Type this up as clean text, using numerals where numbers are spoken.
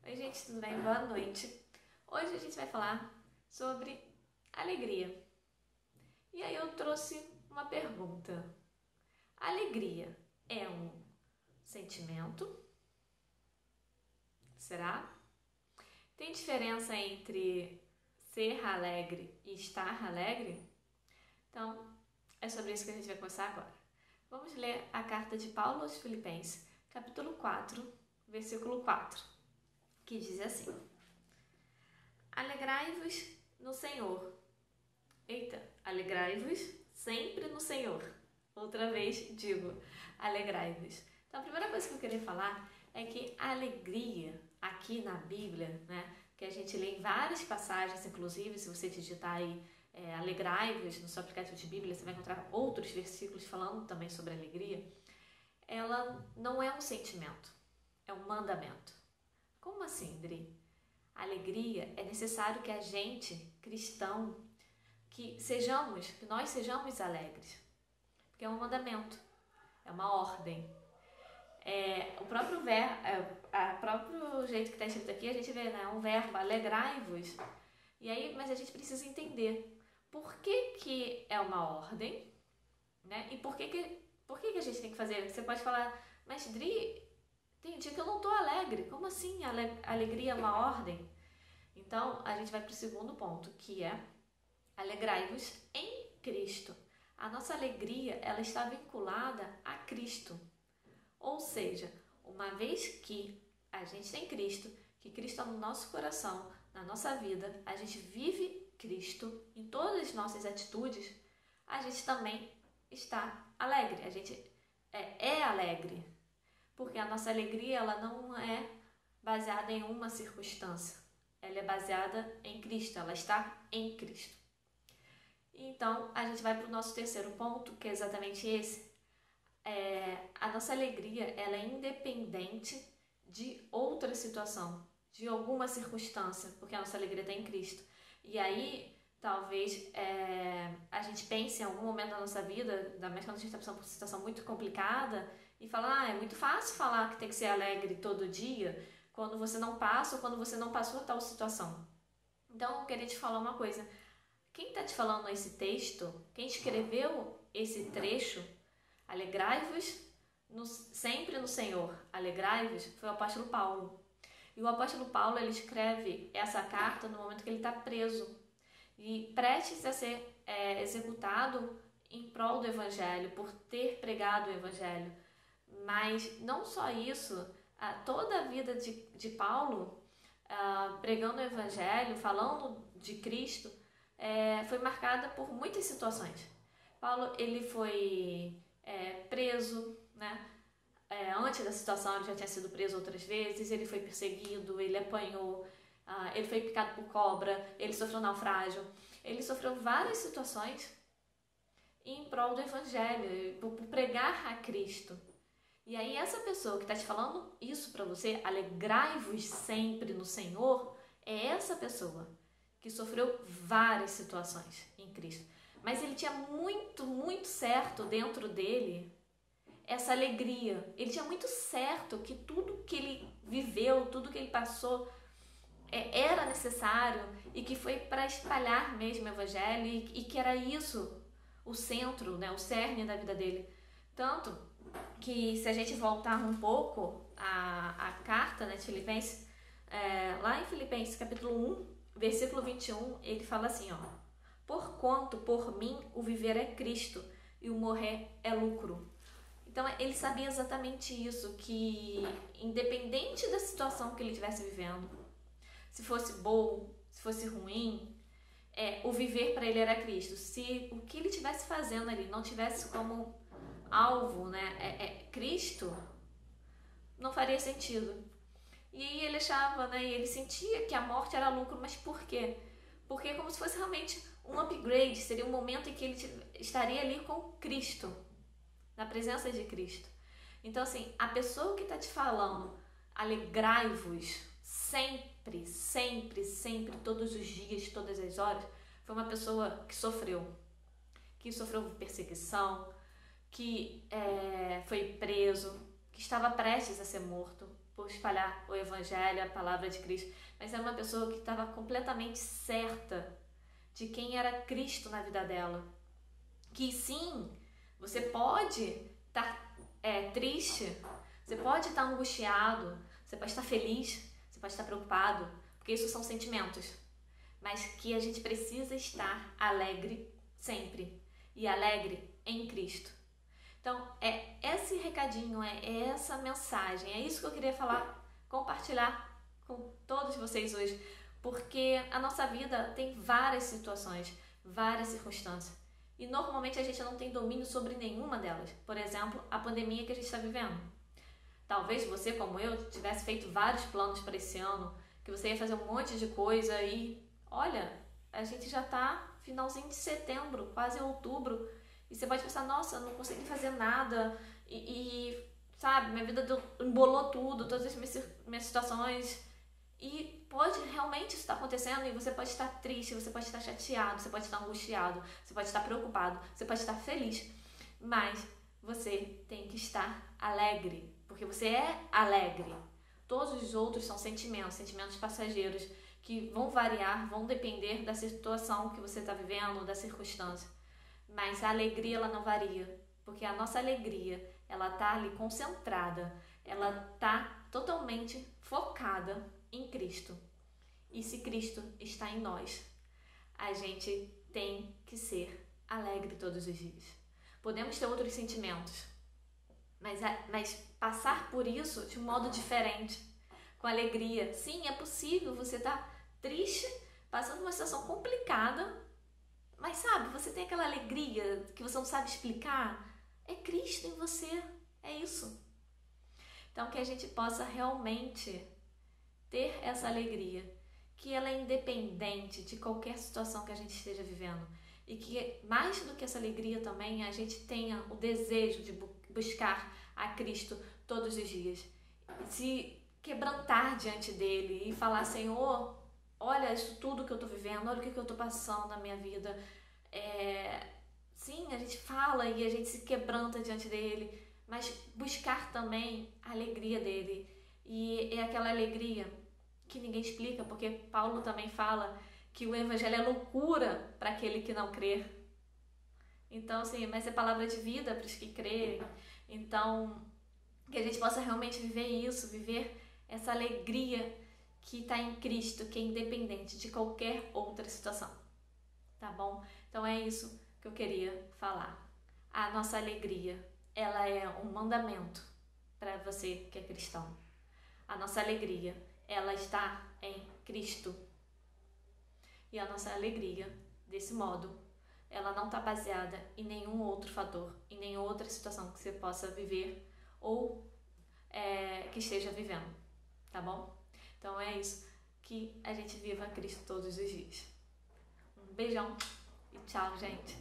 Oi gente, tudo bem? Boa noite. Hoje a gente vai falar sobre alegria. E aí eu trouxe uma pergunta. Alegria é um sentimento? Será? Tem diferença entre ser alegre e estar alegre? Então, é sobre isso que a gente vai conversar agora. Vamos ler a carta de Paulo aos Filipenses, capítulo 4, versículo 4, que diz assim: Alegrai-vos no Senhor. Eita, alegrai-vos sempre no Senhor. Outra vez digo, alegrai-vos. Então a primeira coisa que eu queria falar é que a alegria aqui na Bíblia, né, que a gente lê em várias passagens, inclusive se você digitar aí alegrai-vos no seu aplicativo de Bíblia, você vai encontrar outros versículos falando também sobre alegria. Ela não é um sentimento, é um mandamento. Como assim, Dri? Alegria é necessário que a gente, cristão, que nós sejamos alegres, porque é um mandamento, é uma ordem. O próprio próprio jeito que está escrito aqui, a gente vê, né, um verbo, alegrai-vos. E aí, mas a gente precisa entender por que é uma ordem, né? E por que a gente tem que fazer? Você pode falar, mas Dri, tem dia que eu não estou alegre. Como assim? Alegria é uma ordem? Então, a gente vai para o segundo ponto, que é alegrai-vos em Cristo. A nossa alegria, ela está vinculada a Cristo. Ou seja, uma vez que a gente tem Cristo, que Cristo é no nosso coração, na nossa vida, a gente vive Cristo em todas as nossas atitudes, a gente também está alegre. A gente é alegre. Porque a nossa alegria, ela não é baseada em uma circunstância. Ela é baseada em Cristo, ela está em Cristo. Então, a gente vai para o nosso terceiro ponto, que é exatamente esse. A nossa alegria, ela é independente de outra situação, de alguma circunstância, porque a nossa alegria está em Cristo. E aí, talvez a gente pense em algum momento da nossa vida, ainda mais quando a gente está passando por uma situação muito complicada, e fala, é muito fácil falar que tem que ser alegre todo dia, quando você não passa ou quando você não passou tal situação. Então, eu queria te falar uma coisa. Quem está te falando esse texto, quem escreveu esse trecho, alegrai-vos sempre no Senhor, alegrai-vos, foi o apóstolo Paulo. E o apóstolo Paulo, ele escreve essa carta no momento que ele está preso e prestes a ser executado em prol do Evangelho, por ter pregado o Evangelho. Mas não só isso, toda a vida de Paulo, pregando o Evangelho, falando de Cristo, foi marcada por muitas situações. Paulo, ele foi preso, né? Antes da situação ele já tinha sido preso outras vezes, ele foi perseguido, ele apanhou, ele foi picado por cobra, ele sofreu naufrágio, ele sofreu várias situações em prol do Evangelho, por pregar a Cristo. E aí essa pessoa que está te falando isso para você, alegrai-vos sempre no Senhor, é essa pessoa que sofreu várias situações em Cristo. Mas ele tinha muito, muito certo dentro dele essa alegria. Ele tinha muito certo que tudo que ele viveu, tudo que ele passou era necessário e que foi para espalhar mesmo o Evangelho e que era isso o centro, né, o cerne da vida dele. Tanto que se a gente voltar um pouco à carta, né, de Filipenses, lá em Filipenses capítulo 1, versículo 21, ele fala assim, ó: porquanto por mim o viver é Cristo e o morrer é lucro. Então ele sabia exatamente isso, que independente da situação que ele estivesse vivendo, se fosse bom, se fosse ruim, o viver para ele era Cristo. Se o que ele estivesse fazendo ali não tivesse como alvo, né, Cristo, não faria sentido. E aí ele achava, né, e ele sentia que a morte era lucro, mas por quê? Porque é como se fosse realmente um upgrade, seria um momento em que ele estaria ali com Cristo, na presença de Cristo. Então assim, a pessoa que está te falando, alegrai-vos sempre, sempre, sempre, todos os dias, todas as horas, foi uma pessoa que sofreu perseguição, que foi preso, que estava prestes a ser morto por espalhar o Evangelho, a palavra de Cristo, mas era uma pessoa que estava completamente certa de quem era Cristo na vida dela. Que sim, você pode estar triste, você pode estar angustiado, você pode estar feliz, você pode estar preocupado, porque isso são sentimentos, mas que a gente precisa estar alegre sempre e alegre em Cristo. Então, é esse recadinho, é essa mensagem, é isso que eu queria falar, compartilhar com todos vocês hoje, porque a nossa vida tem várias situações, várias circunstâncias, e normalmente a gente não tem domínio sobre nenhuma delas. Por exemplo, a pandemia que a gente está vivendo. Talvez você, como eu, tivesse feito vários planos para esse ano, que você ia fazer um monte de coisa e, olha, a gente já está finalzinho de setembro, quase outubro, e você pode pensar, nossa, eu não consegui fazer nada, sabe, minha vida embolou tudo, todas as minhas situações, e pode realmente isso estar acontecendo, e você pode estar triste, você pode estar chateado, você pode estar angustiado, você pode estar preocupado, você pode estar feliz, mas você tem que estar alegre, porque você é alegre. Todos os outros são sentimentos passageiros, que vão variar, vão depender da situação que você está vivendo, da circunstância. Mas a alegria, ela não varia, porque a nossa alegria, ela está ali concentrada, ela está totalmente focada em Cristo. E se Cristo está em nós, a gente tem que ser alegre todos os dias. Podemos ter outros sentimentos, mas passar por isso de um modo diferente, com alegria. Sim, é possível você estar triste, passando uma situação complicada, mas sabe, você tem aquela alegria que você não sabe explicar. É Cristo em você, é isso. Então, que a gente possa realmente ter essa alegria, que ela é independente de qualquer situação que a gente esteja vivendo. E que, mais do que essa alegria também, a gente tenha o desejo de buscar a Cristo todos os dias. Se quebrantar diante dele e falar, Senhor, olha isso tudo que eu estou vivendo, olha o que eu estou passando na minha vida. Sim, a gente fala e a gente se quebranta diante dele, mas buscar também a alegria dele. E é aquela alegria que ninguém explica, porque Paulo também fala que o Evangelho é loucura para aquele que não crê. Então, assim, mas é palavra de vida para os que crerem. Então, que a gente possa realmente viver isso, viver essa alegria que está em Cristo, que é independente de qualquer outra situação. Tá bom? Então é isso que eu queria falar. A nossa alegria, ela é um mandamento para você que é cristão. A nossa alegria, ela está em Cristo. E a nossa alegria, desse modo, ela não está baseada em nenhum outro fator, em nenhuma outra situação que você possa viver ou que esteja vivendo, tá bom? Então é isso, que a gente viva Cristo todos os dias. Um beijão e tchau, gente!